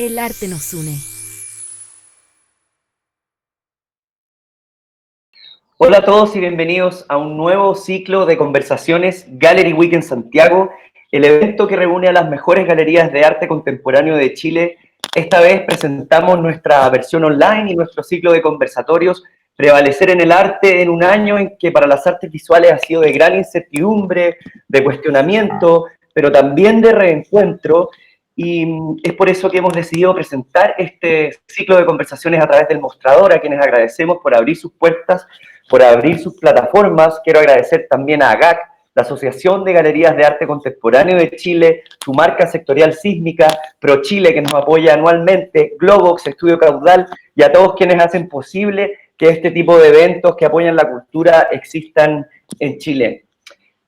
El arte nos une. Hola a todos y bienvenidos a un nuevo ciclo de conversaciones Gallery Week en Santiago, el evento que reúne a las mejores galerías de arte contemporáneo de Chile. Esta vez presentamos nuestra versión online y nuestro ciclo de conversatorios, Prevalecer en el arte en un año en que para las artes visuales ha sido de gran incertidumbre, de cuestionamiento, pero también de reencuentro. Y es por eso que hemos decidido presentar este ciclo de conversaciones a través del mostrador, a quienes agradecemos por abrir sus puertas, por abrir sus plataformas. Quiero agradecer también a AGAC, la Asociación de Galerías de Arte Contemporáneo de Chile, su marca sectorial sísmica, ProChile, que nos apoya anualmente, Globox, Estudio Caudal, y a todos quienes hacen posible que este tipo de eventos que apoyan la cultura existan en Chile.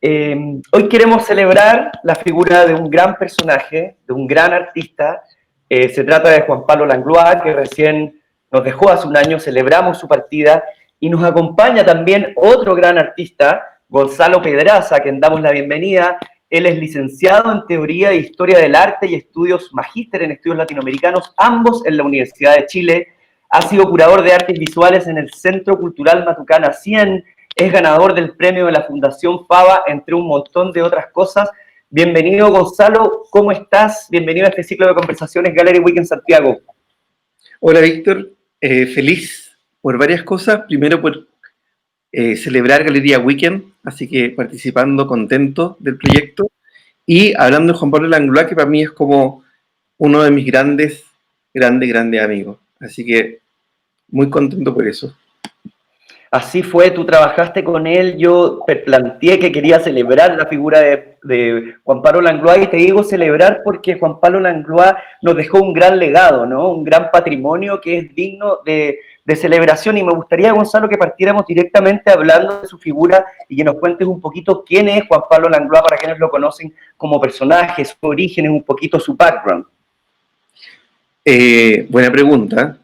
Hoy queremos celebrar la figura de un gran personaje, de un gran artista. Se trata de Juan Pablo Langlois, que recién nos dejó hace un año, celebramos su partida, y nos acompaña también otro gran artista, Gonzalo Pedraza, a quien damos la bienvenida. Él es licenciado en Teoría e Historia del Arte y estudios magíster en Estudios Latinoamericanos, ambos en la Universidad de Chile. Ha sido curador de artes visuales en el Centro Cultural Matucana 100, es ganador del premio de la Fundación Fava, entre un montón de otras cosas. Bienvenido, Gonzalo, ¿cómo estás? Bienvenido a este ciclo de conversaciones Gallery Week en Santiago. Hola, Víctor. Feliz por varias cosas. Primero, por celebrar Galería Weekend, así que participando, contento del proyecto. Y hablando de Juan Pablo Langlois, que para mí es como uno de mis grandes amigos. Así que muy contento por eso. Así fue, tú trabajaste con él, yo planteé que quería celebrar la figura de Juan Pablo Langlois, y te digo celebrar porque Juan Pablo Langlois nos dejó un gran legado, ¿no? Un gran patrimonio que es digno de celebración, y me gustaría, Gonzalo, que partiéramos directamente hablando de su figura y que nos cuentes un poquito quién es Juan Pablo Langlois, para quienes lo conocen como personaje, su origen, un poquito su background. Buena pregunta.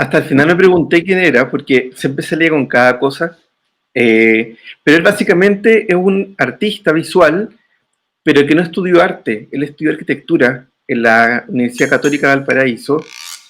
Hasta el final me pregunté quién era, porque siempre salía con cada cosa. Pero él básicamente es un artista visual, pero que no estudió arte. Él estudió arquitectura en la Universidad Católica de Valparaíso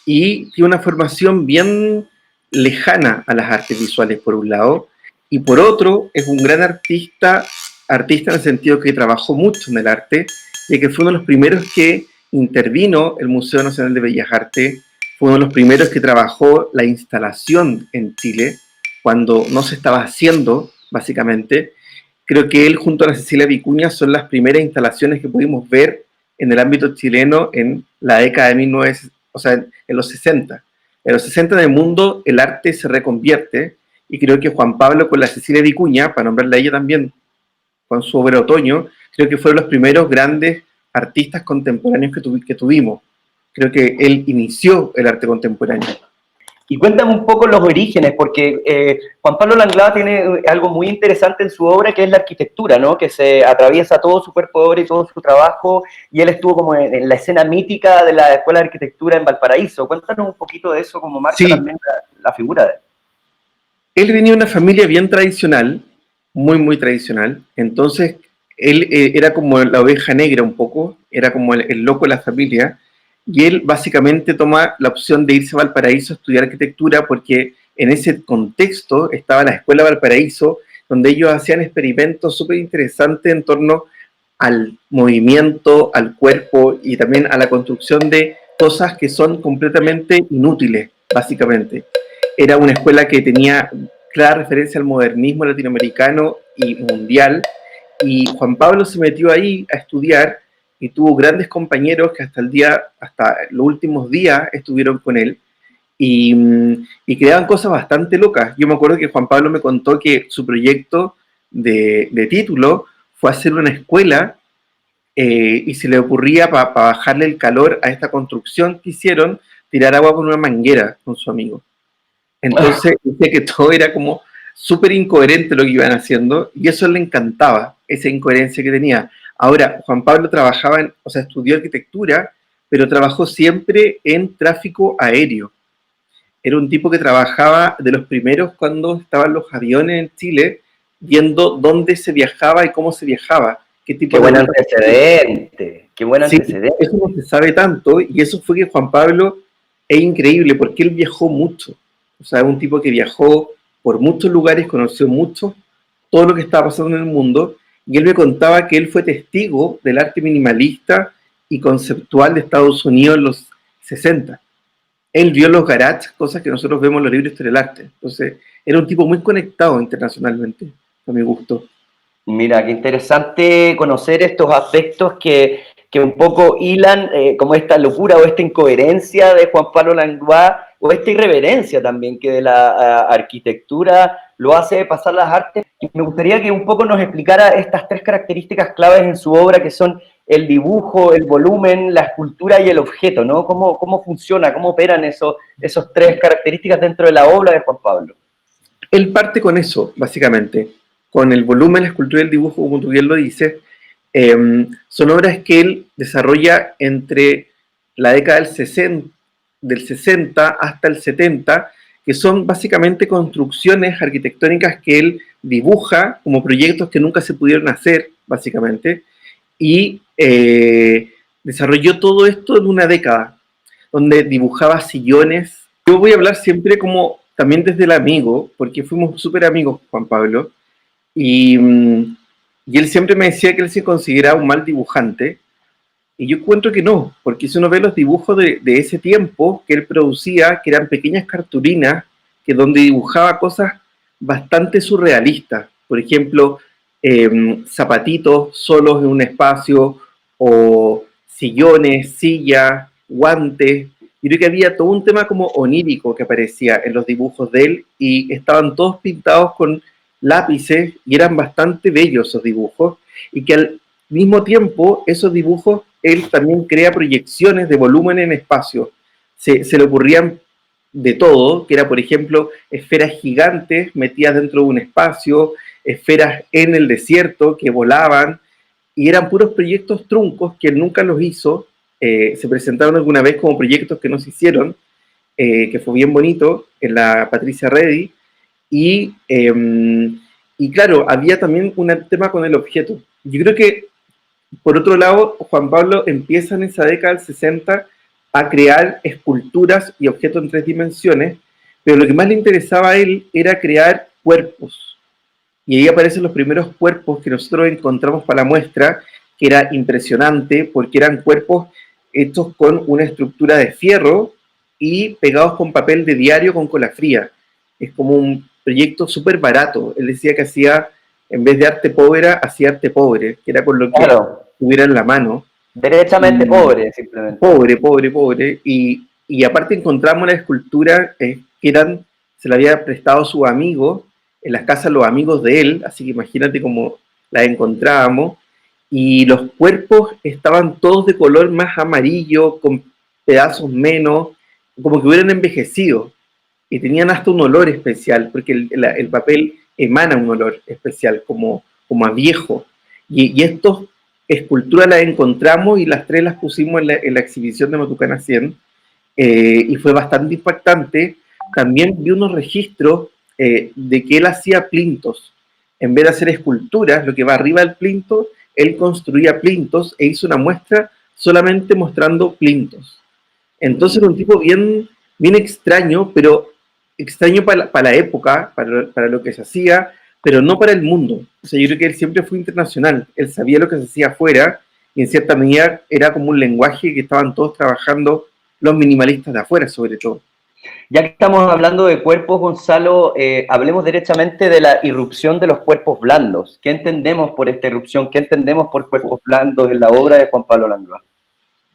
y tiene una formación bien lejana a las artes visuales, por un lado, y por otro, es un gran artista en el sentido que trabajó mucho en el arte, y que fue uno de los primeros que intervino el Museo Nacional de Bellas Artes, fue uno de los primeros que trabajó la instalación en Chile, cuando no se estaba haciendo, básicamente. Creo que él, junto a la Cecilia Vicuña, son las primeras instalaciones que pudimos ver en el ámbito chileno en la década de 1900, o sea, en los 60. En los 60 en el mundo el arte se reconvierte, y creo que Juan Pablo con la Cecilia Vicuña, para nombrarla a ella también, con su obra Otoño, creo que fueron los primeros grandes artistas contemporáneos que tuvimos. Creo que él inició el arte contemporáneo. Y cuéntame un poco los orígenes, porque Juan Pablo Langlois tiene algo muy interesante en su obra, que es la arquitectura, ¿no? Que se atraviesa todo su cuerpo de obra y todo su trabajo, y él estuvo como en la escena mítica de la Escuela de Arquitectura en Valparaíso. Cuéntanos un poquito de eso, como marca Sí, también la figura de él. Él venía de una familia bien tradicional, muy tradicional. Entonces él era como la oveja negra un poco, era como el loco de la familia, y él básicamente toma la opción de irse a Valparaíso a estudiar arquitectura, porque en ese contexto estaba la Escuela Valparaíso, donde ellos hacían experimentos súper interesantes en torno al movimiento, al cuerpo, y también a la construcción de cosas que son completamente inútiles, básicamente. Era una escuela que tenía clara referencia al modernismo latinoamericano y mundial, y Juan Pablo se metió ahí a estudiar y tuvo grandes compañeros que hasta los últimos días estuvieron con él, y creaban cosas bastante locas. Yo me acuerdo que Juan Pablo me contó que su proyecto de título fue hacer una escuela, y se le ocurría, para bajarle el calor a esta construcción que hicieron, tirar agua con una manguera con su amigo. Entonces, decía que todo era como súper incoherente lo que iban haciendo, y eso le encantaba, esa incoherencia que tenía. Ahora, Juan Pablo estudió arquitectura, pero trabajó siempre en tráfico aéreo. Era un tipo que trabajaba de los primeros cuando estaban los aviones en Chile, viendo dónde se viajaba y cómo se viajaba, qué tipo Qué de buen obra. antecedente, qué buen Sí, antecedente. eso no se sabe tanto, y eso fue que Juan Pablo es increíble porque él viajó mucho. O sea, es un tipo que viajó por muchos lugares, conoció mucho, todo lo que estaba pasando en el mundo, y él me contaba que él fue testigo del arte minimalista y conceptual de Estados Unidos en los 60. Él vio los garages, cosas que nosotros vemos en los libros de historia del arte. Entonces, era un tipo muy conectado internacionalmente, a mi gusto. Mira, qué interesante conocer estos aspectos que un poco hilan como esta locura o esta incoherencia de Juan Pablo Langlois o esta irreverencia también que de la arquitectura lo hace pasar las artes. Y me gustaría que un poco nos explicara estas tres características claves en su obra que son el dibujo, el volumen, la escultura y el objeto, ¿no? ¿Cómo funciona, cómo operan esos tres características dentro de la obra de Juan Pablo? Él parte con eso, básicamente, con el volumen, la escultura y el dibujo, como tú bien lo dices. Son obras que él desarrolla entre la década del 60 hasta el 70, que son básicamente construcciones arquitectónicas que él dibuja como proyectos que nunca se pudieron hacer, básicamente, y desarrolló todo esto en una década, donde dibujaba sillones. Yo voy a hablar siempre como también desde el amigo, porque fuimos súper amigos, Juan Pablo, y, y él siempre me decía que él se consideraba un mal dibujante, y yo encuentro que no, porque si uno ve los dibujos de ese tiempo que él producía, que eran pequeñas cartulinas, que donde dibujaba cosas bastante surrealistas, por ejemplo, zapatitos solos en un espacio, o sillones, sillas, guantes. Yo creo que había todo un tema como onírico que aparecía en los dibujos de él, y estaban todos pintados con lápices, y eran bastante bellos esos dibujos, y que al mismo tiempo esos dibujos él también crea proyecciones de volumen en espacio. Se le ocurrían de todo, que era, por ejemplo, esferas gigantes metidas dentro de un espacio, esferas en el desierto que volaban, y eran puros proyectos truncos que él nunca los hizo. Se presentaron alguna vez como proyectos que no se hicieron, que fue bien bonito, en la Patricia Reddy, y, y claro, había también un tema con el objeto. Yo creo que por otro lado, Juan Pablo empieza en esa década del 60 a crear esculturas y objetos en tres dimensiones, pero lo que más le interesaba a él era crear cuerpos. Y ahí aparecen los primeros cuerpos que nosotros encontramos para la muestra, que era impresionante porque eran cuerpos hechos con una estructura de fierro y pegados con papel de diario con cola fría. Es como un proyecto súper barato. Él decía que hacía, en vez de arte pobre, hacía arte pobre, que era con lo que Claro, tuviera en la mano. derechamente Y pobre, simplemente. pobre, pobre, pobre. Y aparte encontramos las esculturas que eran, se la había prestado su amigo, en las casas los amigos de él, así que imagínate cómo las encontrábamos. Y los cuerpos estaban todos de color más amarillo, con pedazos menos, como que hubieran envejecido. Y tenían hasta un olor especial, porque el papel emana un olor especial, como a viejo. Y estos esculturas las encontramos y las tres las pusimos en la exhibición de Matucana 100, y fue bastante impactante. También vi unos registros de que él hacía plintos. En vez de hacer esculturas, lo que va arriba del plinto, él construía plintos e hizo una muestra solamente mostrando plintos. Entonces era un tipo bien, bien extraño, pero extraño para la época, para lo que se hacía, pero no para el mundo. O sea, yo creo que él siempre fue internacional. Él sabía lo que se hacía afuera, y en cierta medida era como un lenguaje que estaban todos trabajando, los minimalistas de afuera, sobre todo. Ya que estamos hablando de cuerpos, Gonzalo, hablemos derechamente de la irrupción de los cuerpos blandos. ¿Qué entendemos por esta irrupción? ¿Qué entendemos por cuerpos blandos en la obra de Juan Pablo Langlois?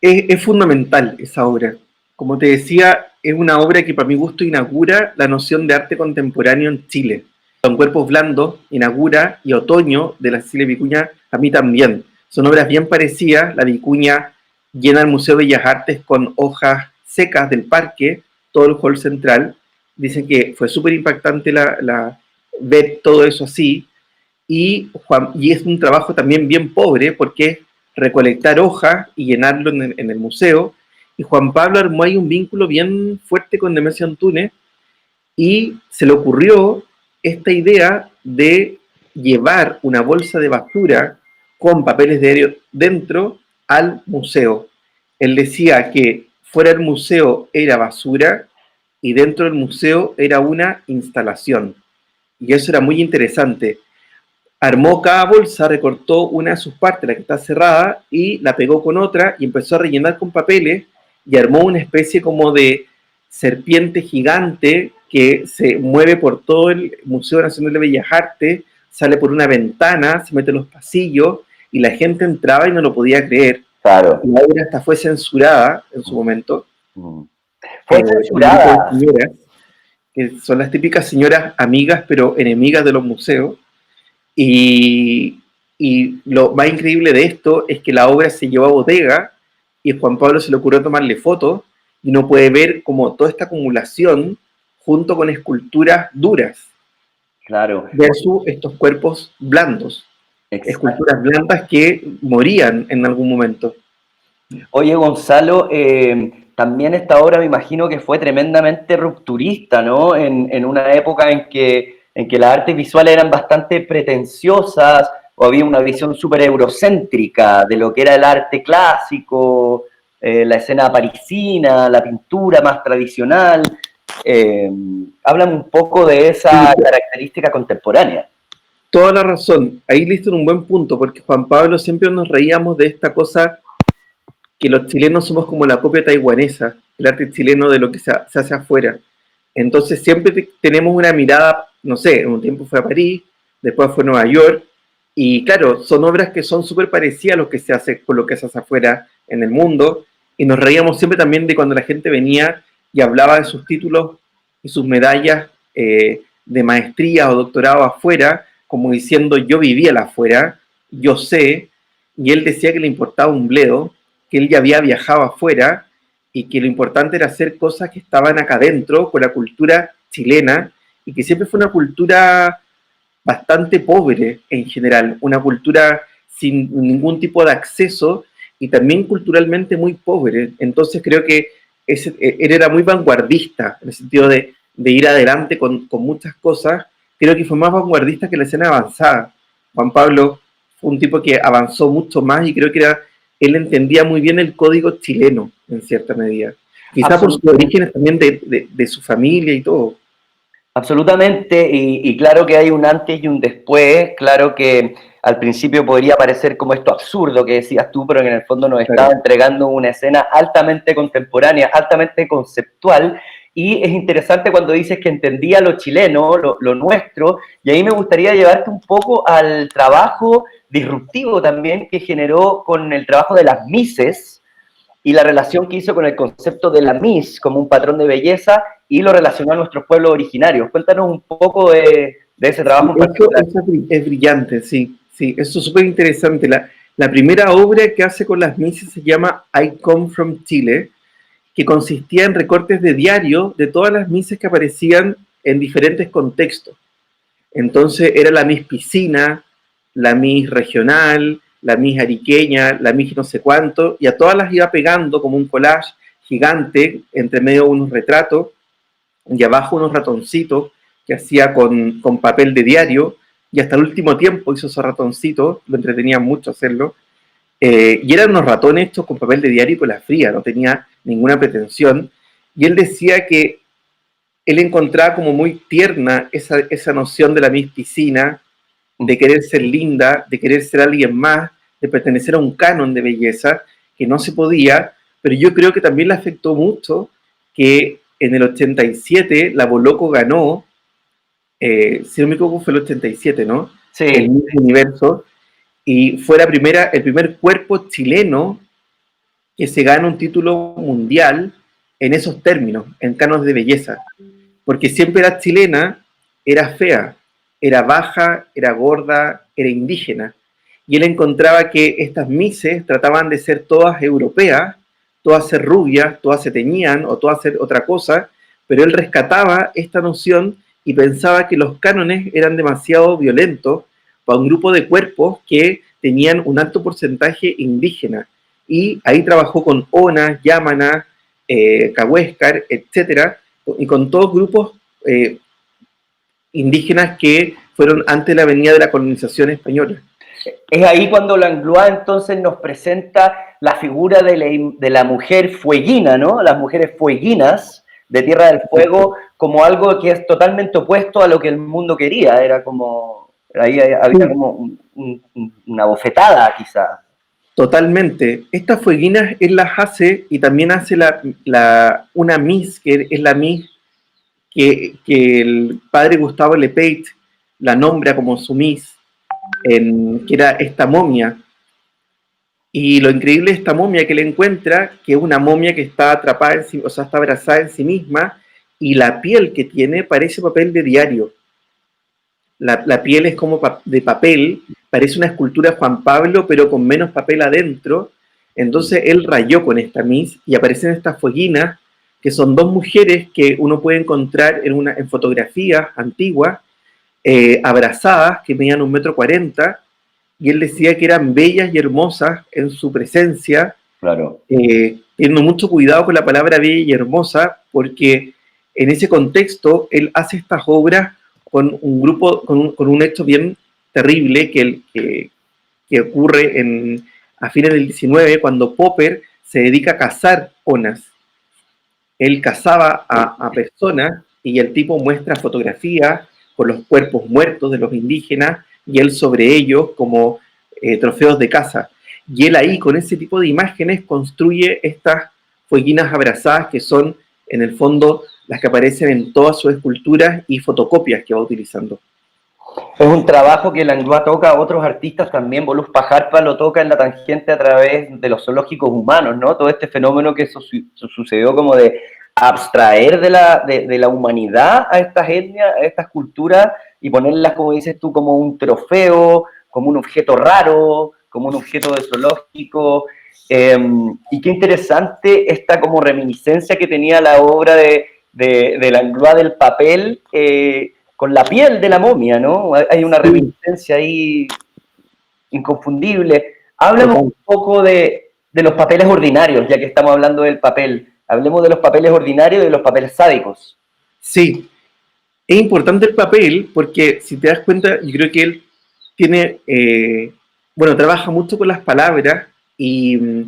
Es fundamental esa obra. Como te decía, es una obra que para mi gusto inaugura la noción de arte contemporáneo en Chile. Son Cuerpos Blandos, inaugura, y Otoño de la Cecilia Vicuña a mí también. Son obras bien parecidas. La Vicuña llena el Museo de Bellas Artes con hojas secas del parque, todo el hall central. Dicen que fue súper impactante ver todo eso así. Y es un trabajo también bien pobre porque es recolectar hojas y llenarlo en el museo. Y Juan Pablo armó ahí un vínculo bien fuerte con Nemesio Antunes, y se le ocurrió esta idea de llevar una bolsa de basura con papeles de diario dentro al museo. Él decía que fuera del museo era basura y dentro del museo era una instalación. Y eso era muy interesante. Armó cada bolsa, recortó una de sus partes, la que está cerrada, y la pegó con otra y empezó a rellenar con papeles y armó una especie como de serpiente gigante que se mueve por todo el Museo Nacional de Bellas Artes, sale por una ventana, se mete en los pasillos y la gente entraba y no lo podía creer. Claro. La obra hasta fue censurada en su momento. Fue Un grupo de censurada. señoras, que son las típicas señoras amigas pero enemigas de los museos. Y, y lo más increíble de esto es que la obra se llevó a bodega y a Juan Pablo se le ocurrió tomarle fotos y uno puede ver como toda esta acumulación junto con esculturas duras Claro. versus estos cuerpos blandos, Exacto. esculturas blandas que morían en algún momento. Oye, Gonzalo, también esta obra me imagino que fue tremendamente rupturista, ¿no? En una época en que las artes visuales eran bastante pretenciosas o había una visión súper eurocéntrica de lo que era el arte clásico, la escena parisina, la pintura más tradicional. Háblame un poco de esa característica contemporánea. Toda la razón, ahí listo en un buen punto, porque Juan Pablo siempre nos reíamos de esta cosa que los chilenos somos como la copia taiwanesa, el arte chileno de lo que se hace afuera. Entonces siempre tenemos una mirada, no sé, en un tiempo fue a París, después fue a Nueva York, y claro, son obras que son súper parecidas a lo que se hace con lo que se hace afuera en el mundo, y nos reíamos siempre también de cuando la gente venía y hablaba de sus títulos y sus medallas de maestría o doctorado afuera, como diciendo yo vivía la afuera, yo sé, y él decía que le importaba un bledo, que él ya había viajado afuera y que lo importante era hacer cosas que estaban acá adentro con la cultura chilena y que siempre fue una cultura bastante pobre en general, una cultura sin ningún tipo de acceso y también culturalmente muy pobre. Entonces creo que él era muy vanguardista en el sentido de ir adelante con muchas cosas. Creo que fue más vanguardista que la escena avanzada. Juan Pablo fue un tipo que avanzó mucho más y creo que él entendía muy bien el código chileno en cierta medida. Quizá por sus orígenes también de su familia y todo. Absolutamente, y claro que hay un antes y un después, claro que al principio podría parecer como esto absurdo que decías tú, pero en el fondo nos estaba entregando una escena altamente contemporánea, altamente conceptual, y es interesante cuando dices que entendía lo chileno, lo nuestro, y ahí me gustaría llevarte un poco al trabajo disruptivo también que generó con el trabajo de las Mises, y la relación que hizo con el concepto de la Miss como un patrón de belleza y lo relacionó a nuestros pueblos originarios. Cuéntanos un poco de ese trabajo en particular. Eso es brillante, sí, sí, eso es súper interesante. La primera obra que hace con las Mises se llama I Come From Chile, que consistía en recortes de diario de todas las Mises que aparecían en diferentes contextos. Entonces era la Miss Piscina, la Miss Regional, la Miss Ariqueña, la Miss no sé cuánto, y a todas las iba pegando como un collage gigante, entre medio unos retratos, y abajo unos ratoncitos que hacía con papel de diario, y hasta el último tiempo hizo esos ratoncitos, lo entretenía mucho hacerlo, y eran unos ratones hechos con papel de diario y con la fría, no tenía ninguna pretensión, y él decía que él encontraba como muy tierna esa noción de la Miss Piscina, de querer ser linda, de querer ser alguien más, de pertenecer a un canon de belleza que no se podía, pero yo creo que también le afectó mucho que en el 87 la Boloco ganó, si no me equivoco fue el 87, ¿no? Sí. El Miss Universo, y fue el primer cuerpo chileno que se gana un título mundial en esos términos, en cánones de belleza, porque siempre era chilena, era fea, era baja, era gorda, era indígena, y él encontraba que estas mises trataban de ser todas europeas, todas ser rubias, todas se teñían o todas ser otra cosa, pero él rescataba esta noción y pensaba que los cánones eran demasiado violentos para un grupo de cuerpos que tenían un alto porcentaje indígena. Y ahí trabajó con Ona, Yamana, Cahuéscar, etcétera, y con todos grupos indígenas que fueron antes de la venida de la colonización española. Es ahí cuando Langlois entonces nos presenta la figura de la mujer fueguina, ¿no? Las mujeres fueguinas de Tierra del Fuego como algo que es totalmente opuesto a lo que el mundo quería. Era como, ahí había Sí, como una bofetada quizá. totalmente. Estas fueguinas él las hace y también hace una Miss, que es la Miss que el padre Gustavo Lepage la nombra como su Miss, que era esta momia. Y lo increíble de esta momia que le encuentra, que es una momia que está atrapada en sí, o sea, está abrazada en sí misma, y la piel que tiene parece papel de diario. La piel es como de papel, parece una escultura de Juan Pablo, pero con menos papel adentro. Entonces él rayó con esta Miss y aparecen estas fueguinas, que son dos mujeres que uno puede encontrar en fotografías antiguas, abrazadas, que medían 1,40 m, y él decía que eran bellas y hermosas en su presencia, Claro. teniendo mucho cuidado con la palabra bella y hermosa, porque en ese contexto él hace estas obras con un grupo, con un hecho bien terrible que ocurre a fines del 19, cuando Popper se dedica a cazar onas. Él cazaba a personas y el tipo muestra fotografías con los cuerpos muertos de los indígenas y él sobre ellos como trofeos de caza. Y él ahí, con ese tipo de imágenes, construye estas fueguinas abrazadas que son, en el fondo, las que aparecen en todas sus esculturas y fotocopias que va utilizando. Es un trabajo que Langlois toca a otros artistas también. Volus Pajarpa lo toca en La Tangente a través de los zoológicos humanos, ¿no? Todo este fenómeno que sucedió como de abstraer de la humanidad a estas etnias, a estas culturas y ponerlas, como dices tú, como un trofeo, como un objeto raro, como un objeto de zoológico. Y qué interesante esta como reminiscencia que tenía la obra de Langlois del papel, con la piel de la momia, ¿no? Hay una Sí, reminiscencia ahí inconfundible. Háblame un total. poco de los papeles ordinarios, ya que estamos hablando del papel. Hablemos de los papeles ordinarios y de los papeles sádicos. Sí, es importante el papel porque si te das cuenta, yo creo que él tiene, bueno, trabaja mucho con las palabras y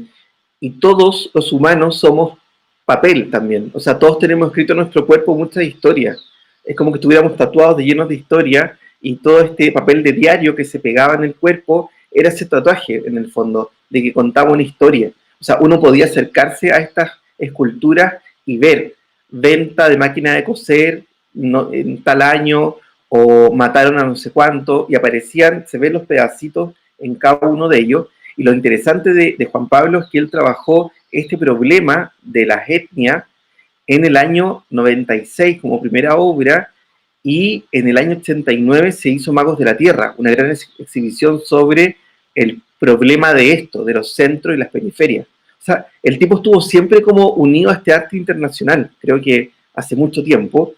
todos los humanos somos papel también. O sea, todos tenemos escrito en nuestro cuerpo muchas historias. Es como que estuviéramos tatuados de llenos de historia y todo este papel de diario que se pegaba en el cuerpo era ese tatuaje en el fondo, de que contaba una historia. O sea, uno podía acercarse a estas esculturas y ver venta de máquina de coser no, en tal año o mataron a no sé cuánto y aparecían, se ven los pedacitos en cada uno de ellos. Y lo interesante de Juan Pablo es que él trabajó este problema de las etnias en el año 96 como primera obra y en el año 89 se hizo Magos de la Tierra, una gran exhibición sobre el problema de esto, de los centros y las periferias. O sea, el tipo estuvo siempre como unido a este arte internacional, creo que hace mucho tiempo,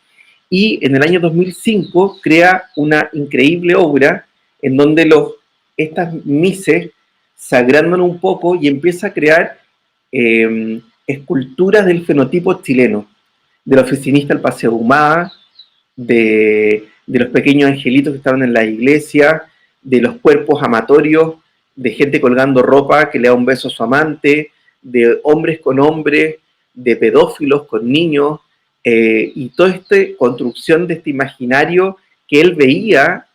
y en el año 2005 crea una increíble obra en donde estas mises se agrandan un poco y empieza a crear esculturas del fenotipo chileno, del oficinista al paseo humada, de los pequeños angelitos que estaban en la iglesia, de los cuerpos amatorios, de gente colgando ropa que le da un beso a su amante, de hombres con hombres, de pedófilos con niños, y toda esta construcción de este imaginario que él veía,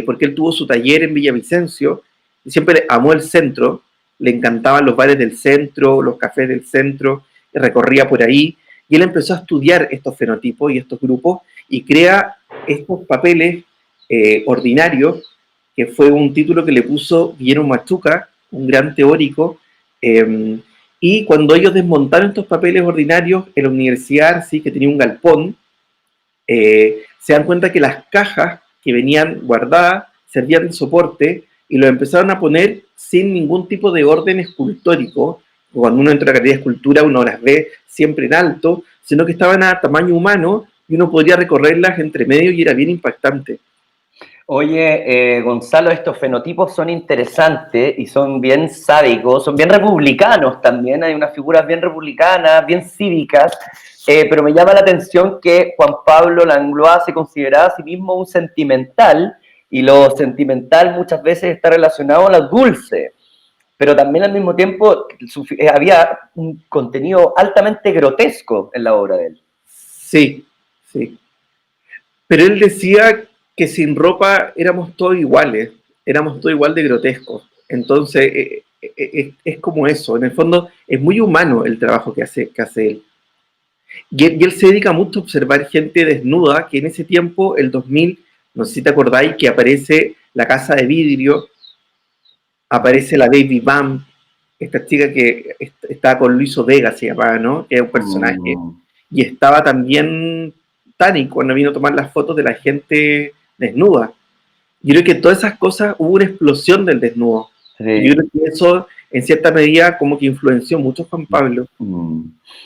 porque él tuvo su taller en Villavicencio, y siempre amó el centro, le encantaban los bares del centro, los cafés del centro, y recorría por ahí, y él empezó a estudiar estos fenotipos y estos grupos, y crea estos papeles ordinarios, que fue un título que le puso Guillermo Machuca, un gran teórico, y cuando ellos desmontaron estos papeles ordinarios en la universidad, sí, que tenía un galpón, se dan cuenta que las cajas que venían guardadas servían de soporte y lo empezaron a poner sin ningún tipo de orden escultórico. Cuando uno entra a la galería de escultura, uno las ve siempre en alto, sino que estaban a tamaño humano y uno podría recorrerlas entre medio y era bien impactante. Oye, Gonzalo, estos fenotipos son interesantes y son bien sádicos, son bien republicanos también, hay unas figuras bien republicanas, bien cívicas, pero me llama la atención que Juan Pablo Langlois se consideraba a sí mismo un sentimental y lo sentimental muchas veces está relacionado a lo dulce, pero también al mismo tiempo había un contenido altamente grotesco en la obra de él. Sí, sí. Pero él decía que sin ropa éramos todos igual de grotescos. Entonces, es como eso. En el fondo, es muy humano el trabajo que hace él. Y él se dedica mucho a observar gente desnuda, que en ese tiempo, el 2000, no sé si te acordáis, que aparece La Casa de Vidrio, aparece la Baby Bam, esta chica que estaba con Luis Odega, se llamaba, ¿no? Que es un personaje. Mm. Y estaba también Tani cuando vino a tomar las fotos de la gente desnuda. Yo creo que todas esas cosas hubo una explosión del desnudo. Y yo Sí. creo que eso, en cierta medida, como que influenció mucho a Juan Pablo. Mm.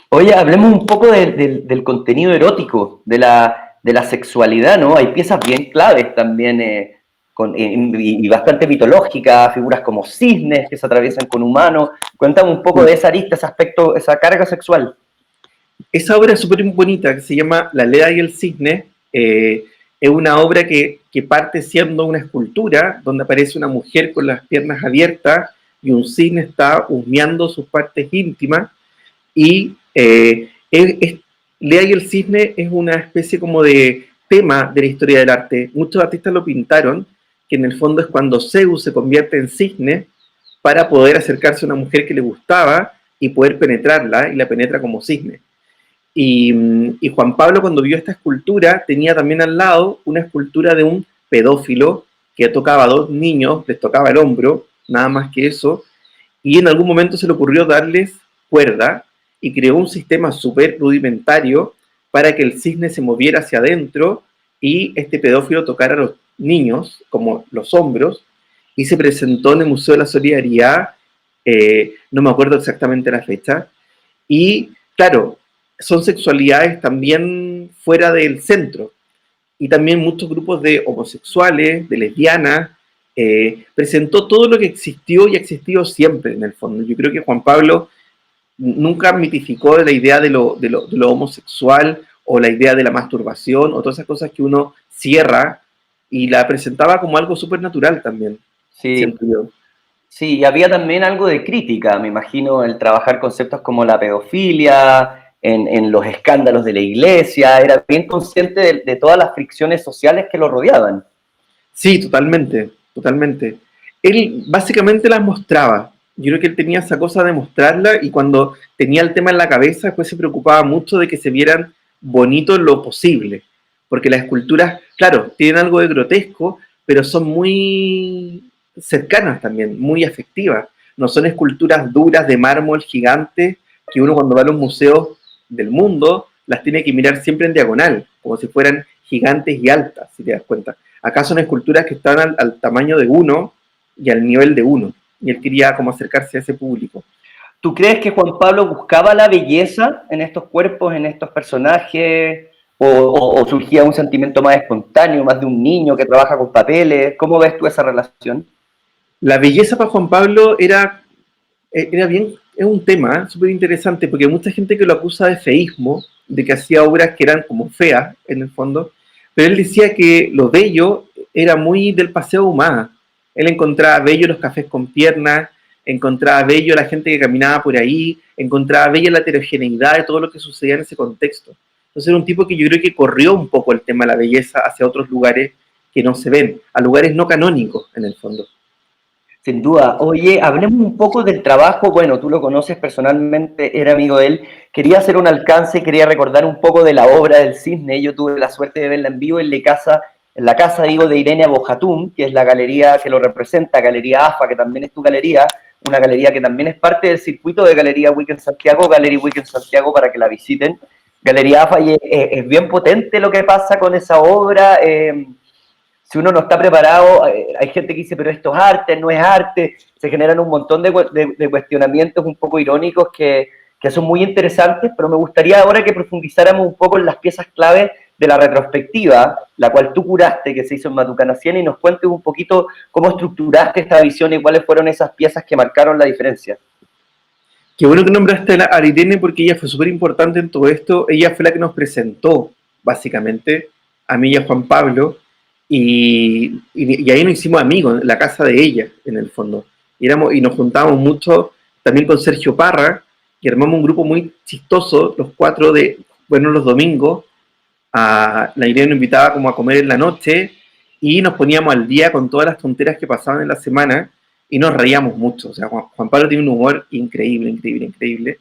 Oye, hablemos un poco del contenido erótico, de la sexualidad, ¿no? Hay piezas bien claves también y bastante mitológicas, figuras como cisnes que se atraviesan con humanos. Cuéntame un poco de esa arista, ese aspecto, esa carga sexual. Esa obra es súper bonita, que se llama La Leda y el Cisne. Es una obra que parte siendo una escultura, donde aparece una mujer con las piernas abiertas y un cisne está husmeando sus partes íntimas. Y Leda y el Cisne es una especie como de tema de la historia del arte. Muchos artistas lo pintaron, que en el fondo es cuando Zeus se convierte en cisne para poder acercarse a una mujer que le gustaba y poder penetrarla, y la penetra como cisne. Y Juan Pablo, cuando vio esta escultura, tenía también al lado una escultura de un pedófilo que tocaba a dos niños, les tocaba el hombro, nada más que eso, y en algún momento se le ocurrió darles cuerda y creó un sistema súper rudimentario para que el cisne se moviera hacia adentro y este pedófilo tocara a los niños, como los hombros, y se presentó en el Museo de la Solidaridad, no me acuerdo exactamente la fecha, y claro, son sexualidades también fuera del centro, y también muchos grupos de homosexuales, de lesbianas, presentó todo lo que existió y ha existido siempre en el fondo. Yo creo que Juan Pablo nunca mitificó la idea de lo homosexual o la idea de la masturbación o todas esas cosas que uno cierra y la presentaba como algo súper natural también, Sí, siento yo. sí, y había también algo de crítica, me imagino, el trabajar conceptos como la pedofilia, en los escándalos de la iglesia, era bien consciente de todas las fricciones sociales que lo rodeaban. Sí, totalmente, totalmente. Él básicamente las mostraba. Yo creo que él tenía esa cosa de mostrarla y cuando tenía el tema en la cabeza, después se preocupaba mucho de que se vieran bonitos lo posible. Porque las esculturas, claro, tienen algo de grotesco, pero son muy cercanas también, muy afectivas. No son esculturas duras de mármol gigantes que uno cuando va a los museos del mundo las tiene que mirar siempre en diagonal, como si fueran gigantes y altas, si te das cuenta. Acá son esculturas que están al tamaño de uno y al nivel de uno. Y él quería como acercarse a ese público. ¿Tú crees que Juan Pablo buscaba la belleza en estos cuerpos, en estos personajes? ¿O surgía un sentimiento más espontáneo, más de un niño que trabaja con papeles? ¿Cómo ves tú esa relación? La belleza para Juan Pablo era bien, es un tema súper interesante porque hay mucha gente que lo acusa de feísmo, de que hacía obras que eran como feas en el fondo, pero él decía que lo bello era muy del paseo humano. Él encontraba bello los cafés con piernas, encontraba bello la gente que caminaba por ahí, encontraba bella la heterogeneidad de todo lo que sucedía en ese contexto. Entonces era un tipo que yo creo que corrió un poco el tema de la belleza hacia otros lugares que no se ven, a lugares no canónicos en el fondo. Sin duda. Oye, hablemos un poco del trabajo. Bueno, tú lo conoces personalmente, era amigo de él. Quería hacer un alcance, quería recordar un poco de la obra del Cisne. Yo tuve la suerte de verla en vivo en la casa, digo, de Irene Abojatum, que es la galería que lo representa, Galería AFA, que también es tu galería, una galería que también es parte del circuito de Galería Weekend Santiago, Gallery Weekend Santiago, para que la visiten. Galería AFA, y es bien potente lo que pasa con esa obra. Si uno no está preparado, hay gente que dice, pero esto es arte, no es arte, se generan un montón de cuestionamientos un poco irónicos que son muy interesantes, pero me gustaría ahora que profundizáramos un poco en las piezas clave de la retrospectiva, la cual tú curaste, que se hizo en Matucana 100, y nos cuentes un poquito cómo estructuraste esta visión y cuáles fueron esas piezas que marcaron la diferencia. Qué bueno que nombraste a Irene porque ella fue súper importante en todo esto. Ella fue la que nos presentó, básicamente, a mí y a Juan Pablo. y ahí nos hicimos amigos, en la casa de ella, en el fondo. Y nos juntábamos mucho también con Sergio Parra, y armamos un grupo muy chistoso, los cuatro bueno, los domingos, la Irene nos invitaba como a comer en la noche, y nos poníamos al día con todas las tonteras que pasaban en la semana, y nos reíamos mucho. O sea, Juan Pablo tiene un humor increíble, increíble, increíble.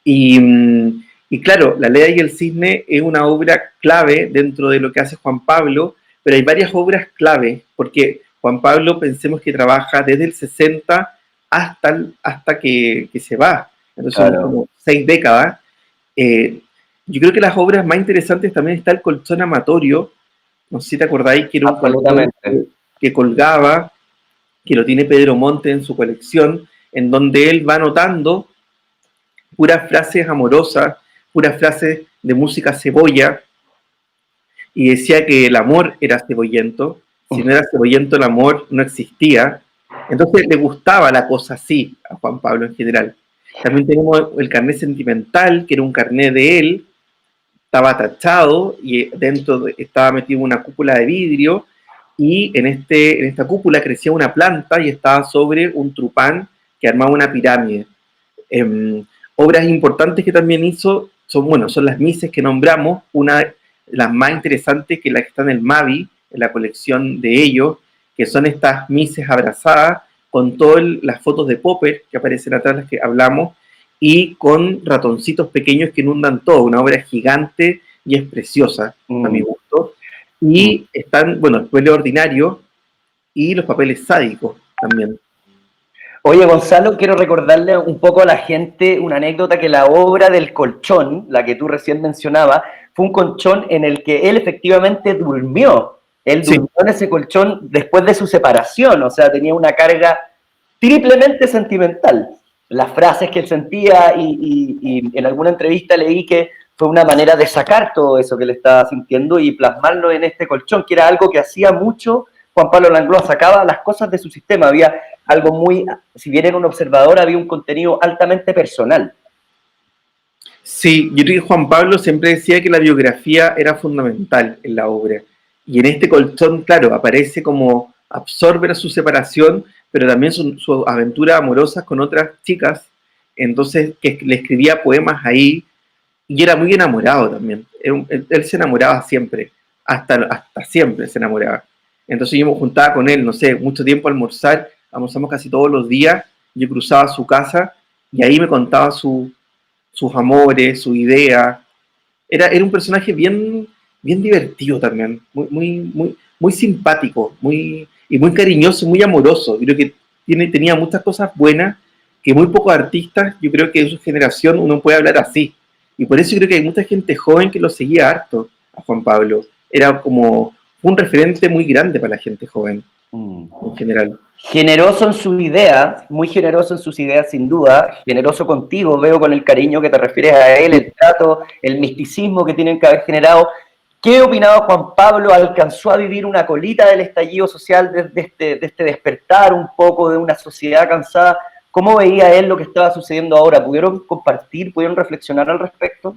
Y claro, La Leda y el Cisne es una obra clave dentro de lo que hace Juan Pablo, pero hay varias obras clave, porque Juan Pablo pensemos que trabaja desde el 60 hasta que se va. Entonces son Claro, como 6 décadas. Eh, yo creo que las obras más interesantes también está el colchón amatorio. No sé si te acordáis que era un colchón absolutamente. que colgaba, que lo tiene Pedro Monte en su colección, en donde él va anotando puras frases amorosas, puras frases de música cebolla, y decía que el amor era cebollento, si no era cebollento el amor no existía. Entonces le gustaba la cosa así a Juan Pablo en general. También tenemos el carnet sentimental, que era un carnet de él, estaba tachado y estaba metido una cúpula de vidrio, y en esta cúpula crecía una planta y estaba sobre un trupán que armaba una pirámide. Eh, Obras importantes que también hizo son las mises que nombramos, una de las más interesantes, que es la que está en el Mavi, en la colección de ellos, que son estas mises abrazadas, con todas las fotos de Popper que aparecen atrás, las que hablamos, y con ratoncitos pequeños que inundan todo, una obra gigante y es preciosa, a mi Mm, gusto. mm. Y están, bueno, el pueblo ordinario y los papeles sádicos también. Oye, Gonzalo, quiero recordarle un poco a la gente una anécdota, que la obra del colchón, la que tú recién mencionabas, fue un colchón en el que él efectivamente durmió. Él Sí, durmió en ese colchón después de su separación, o sea, tenía una carga triplemente sentimental. Las frases que él sentía, y en alguna entrevista leí que fue una manera de sacar todo eso que él estaba sintiendo y plasmarlo en este colchón, que era algo que hacía mucho Juan Pablo Langlois, sacaba las cosas de su sistema. Había algo muy, si bien era un observador, había un contenido altamente personal. sí, yo creo que Juan Pablo siempre decía que la biografía era fundamental en la obra. Y en este colchón, claro, aparece como absorbe su separación, pero también su aventura amorosa con otras chicas. Entonces, que le escribía poemas ahí, y era muy enamorado también. Él se enamoraba siempre, hasta siempre se enamoraba. Entonces yo me juntaba con él, no sé, mucho tiempo a almorzar, almorzamos casi todos los días, yo cruzaba su casa y ahí me contaba sus amores, su idea. Era un personaje bien divertido también, muy simpático, y muy cariñoso, muy amoroso. Yo creo que tenía muchas cosas buenas que muy pocos artistas, yo creo que de su generación uno puede hablar así. Y por eso creo que hay mucha gente joven que lo seguía harto a Juan Pablo. Era como un referente muy grande para la gente joven en general. Generoso en sus ideas, muy generoso en sus ideas sin duda, generoso contigo, veo con el cariño que te refieres a él, el trato, el misticismo que tienen que haber generado. ¿Qué opinaba Juan Pablo? ¿Alcanzó a vivir una colita del estallido social, de este despertar un poco de una sociedad cansada? ¿Cómo veía él lo que estaba sucediendo ahora? ¿Pudieron compartir, pudieron reflexionar al respecto?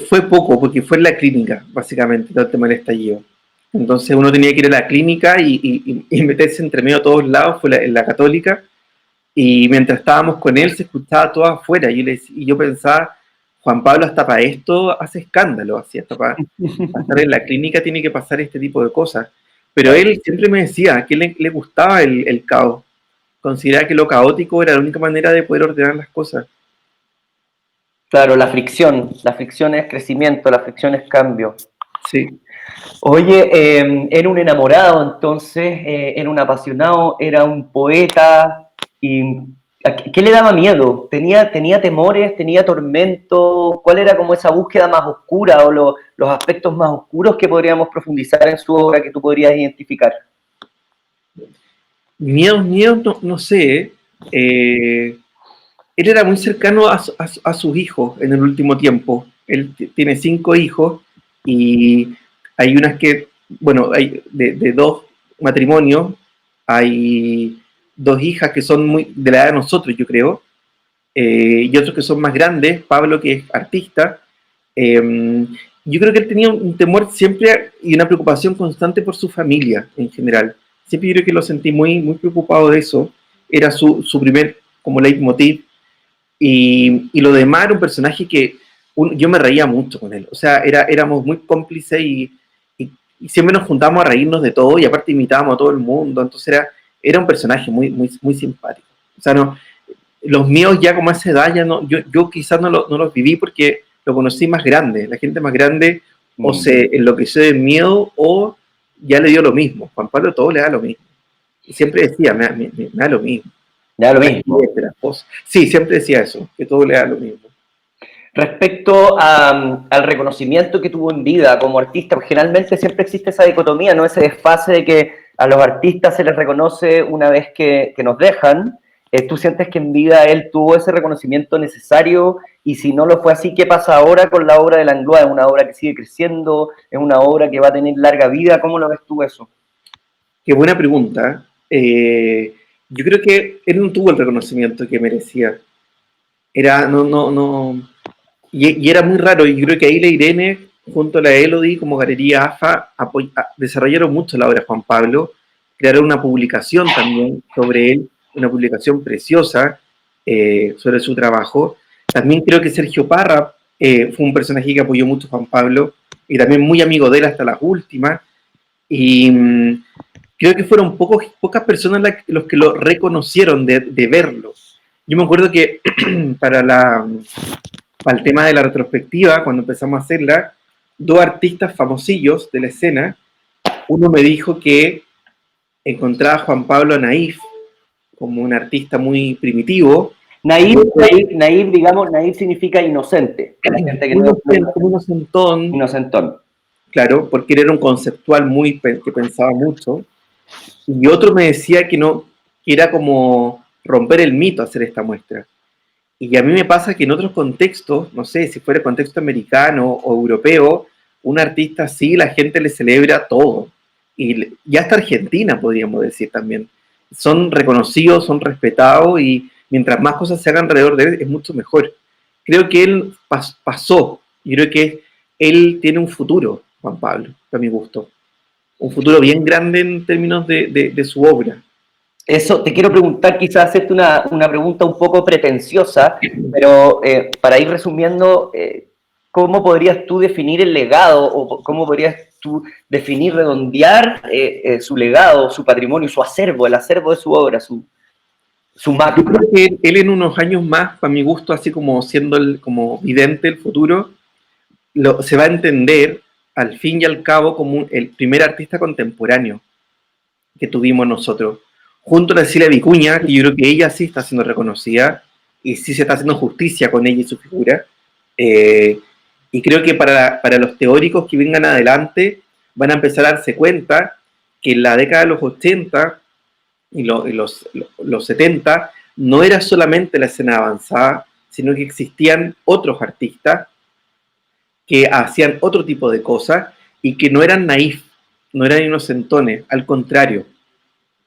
Fue poco, porque fue en la clínica, básicamente, todo el tema del estallido. Entonces uno tenía que ir a la clínica y meterse entre medio a todos lados, fue en la católica, y mientras estábamos con él se escuchaba todo afuera, y yo pensaba, Juan Pablo hasta para esto hace escándalo, así, hasta para estar en la clínica tiene que pasar este tipo de cosas. Pero él siempre me decía que le gustaba el caos, consideraba que lo caótico era la única manera de poder ordenar las cosas. Claro, la fricción es crecimiento, la fricción es cambio. Sí. Oye, era un enamorado entonces, era un apasionado, era un poeta. Y ¿qué le daba miedo? ¿Tenía temores, tenía tormento? ¿Cuál era como esa búsqueda más oscura, o los aspectos más oscuros que podríamos profundizar en su obra, que tú podrías identificar? Miedos, no, no sé. Él era muy cercano a sus hijos en el último tiempo. Él tiene 5 hijos, y hay unas que, bueno, hay de 2 matrimonios, hay 2 hijas que son muy de la edad de nosotros, yo creo, y otros que son más grandes, Pablo, que es artista, eh, yo creo que él tenía un temor siempre y una preocupación constante por su familia en general. Siempre yo creo que lo sentí muy, muy preocupado de eso. Era su primer como leitmotiv. Y lo demás era un personaje que yo me reía mucho con él. O sea, éramos muy cómplices y siempre nos juntábamos a reírnos de todo y aparte imitábamos a todo el mundo. Entonces era un personaje muy, muy, muy simpático. O sea, no, los míos ya como a esa edad, ya no, yo quizás no los viví porque lo conocí más grande. La gente más grande o se enloqueció de miedo o ya le dio lo mismo. Juan Pablo todo le da lo mismo. Y siempre decía, me da lo mismo. Ya lo mismo. Sí, siempre decía eso, que todo le da lo mismo. Respecto al reconocimiento que tuvo en vida como artista, porque generalmente siempre existe esa dicotomía, ¿no? Ese desfase de que a los artistas se les reconoce una vez que nos dejan. ¿Tú sientes que en vida él tuvo ese reconocimiento necesario? Y si no lo fue así, ¿qué pasa ahora con la obra de Langlois? ¿Es una obra que sigue creciendo? ¿Es una obra que va a tener larga vida? ¿Cómo lo ves tú eso? Qué buena pregunta. Yo creo que él no tuvo el reconocimiento que merecía. Era, y era muy raro. Y yo creo que ahí la Irene, junto a la Elodie, como Galería AFA, desarrollaron mucho la obra de Juan Pablo. Crearon una publicación también sobre él, una publicación preciosa sobre su trabajo. También creo que Sergio Parra fue un personaje que apoyó mucho a Juan Pablo y también muy amigo de él hasta las últimas. Y creo que fueron pocas personas los que lo reconocieron de verlo. Yo me acuerdo que para el tema de la retrospectiva, cuando empezamos a hacerla, dos artistas famosillos de la escena, uno me dijo que encontraba a Juan Pablo Naif como un artista muy primitivo. Naif, digamos, naif significa inocente. La gente que no es como inocentón. Inocentón. Claro, porque él era un conceptual que pensaba mucho. Y otro me decía que no, que era como romper el mito hacer esta muestra. Y a mí me pasa que en otros contextos, no sé, si fuera el contexto americano o europeo, un artista así, la gente le celebra todo. Y hasta Argentina, podríamos decir también. Son reconocidos, son respetados y mientras más cosas se hagan alrededor de él, es mucho mejor. Creo que él pasó y creo que él tiene un futuro, Juan Pablo, a mi gusto. Un futuro bien grande en términos de su obra. Eso, te quiero preguntar, quizás hacerte una pregunta un poco pretenciosa, pero para ir resumiendo, ¿cómo podrías tú definir el legado o cómo podrías tú definir, redondear su legado, su patrimonio, su acervo, el acervo de su obra, su Yo creo que él en unos años más, para mi gusto, así como siendo como vidente el futuro, se va a entender al fin y al cabo como el primer artista contemporáneo que tuvimos nosotros. Junto a la Cecilia Vicuña, que yo creo que ella sí está siendo reconocida y sí se está haciendo justicia con ella y su figura. Y creo que para los teóricos que vengan adelante van a empezar a darse cuenta que en la década de los 80 y los 70 no era solamente la escena avanzada, sino que existían otros artistas que hacían otro tipo de cosas y que no eran naif, no eran inocentones, al contrario.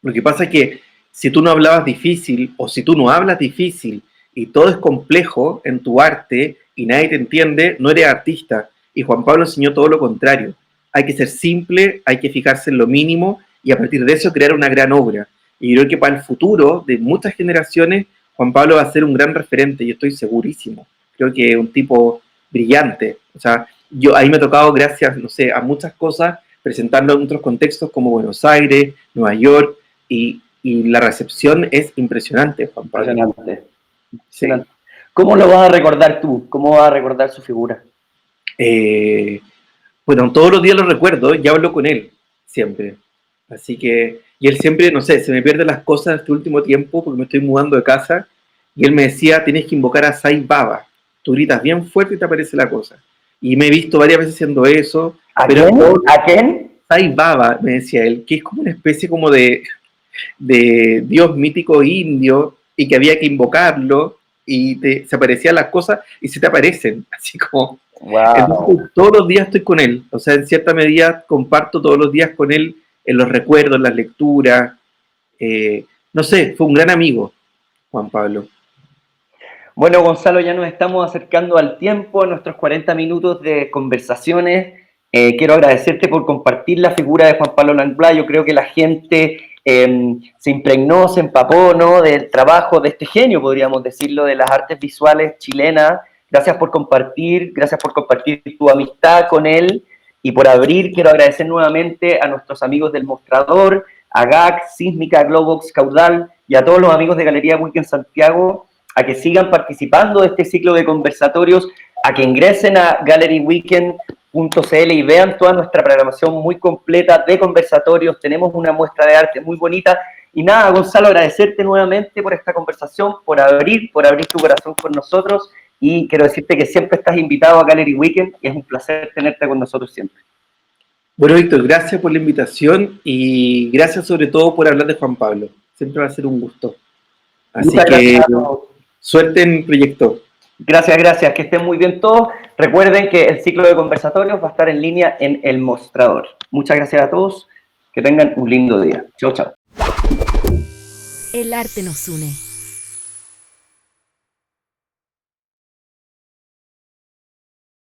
Lo que pasa es que si tú no hablabas difícil o si tú no hablas difícil y todo es complejo en tu arte y nadie te entiende, no eres artista. Y Juan Pablo enseñó todo lo contrario. Hay que ser simple, hay que fijarse en lo mínimo y a partir de eso crear una gran obra. Y yo creo que para el futuro de muchas generaciones, Juan Pablo va a ser un gran referente, yo estoy segurísimo. Creo que es un tipo brillante. O sea, yo ahí me he tocado, gracias, no sé, a muchas cosas, presentarlo en otros contextos como Buenos Aires, Nueva York, y la recepción es impresionante, Juan Pablo. Impresionante. Sí. ¿Cómo lo vas a recordar tú? ¿Cómo vas a recordar su figura? Bueno, todos los días lo recuerdo y hablo con él, siempre. Así que, y él siempre, no sé, se me pierden las cosas este último tiempo porque me estoy mudando de casa y él me decía, tienes que invocar a Sai Baba. Tú gritas bien fuerte y te aparece la cosa. Y me he visto varias veces haciendo eso. ¿A quién? Sai Baba, me decía él, que es como una especie como de dios mítico indio y que había que invocarlo y se aparecían las cosas y se te aparecen, así como... Wow. Entonces, todos los días estoy con él, o sea, en cierta medida comparto todos los días con él en los recuerdos, en las lecturas, no sé, fue un gran amigo, Juan Pablo. Bueno, Gonzalo, ya nos estamos acercando al tiempo, a nuestros 40 minutos de conversaciones. Quiero agradecerte por compartir la figura de Juan Pablo Langlois. Yo creo que la gente se impregnó, se empapó, ¿no?, del trabajo de este genio, podríamos decirlo, de las artes visuales chilenas. Gracias por compartir tu amistad con él y por abrir. Quiero agradecer nuevamente a nuestros amigos del Mostrador, a GAC, Sísmica, Globox, Caudal y a todos los amigos de Galería Weekend Santiago, a que sigan participando de este ciclo de conversatorios, a que ingresen a galleryweekend.cl y vean toda nuestra programación muy completa de conversatorios. Tenemos una muestra de arte muy bonita. Y nada, Gonzalo, agradecerte nuevamente por esta conversación, por abrir tu corazón con nosotros, y quiero decirte que siempre estás invitado a Gallery Weekend y es un placer tenerte con nosotros siempre. Bueno, Víctor, gracias por la invitación y gracias sobre todo por hablar de Juan Pablo. Siempre va a ser un gusto. Así que suerte en el proyecto. Gracias, que estén muy bien todos. Recuerden que el ciclo de conversatorios va a estar en línea en El Mostrador. Muchas gracias a todos, que tengan un lindo día. Chao, chao. El arte nos une.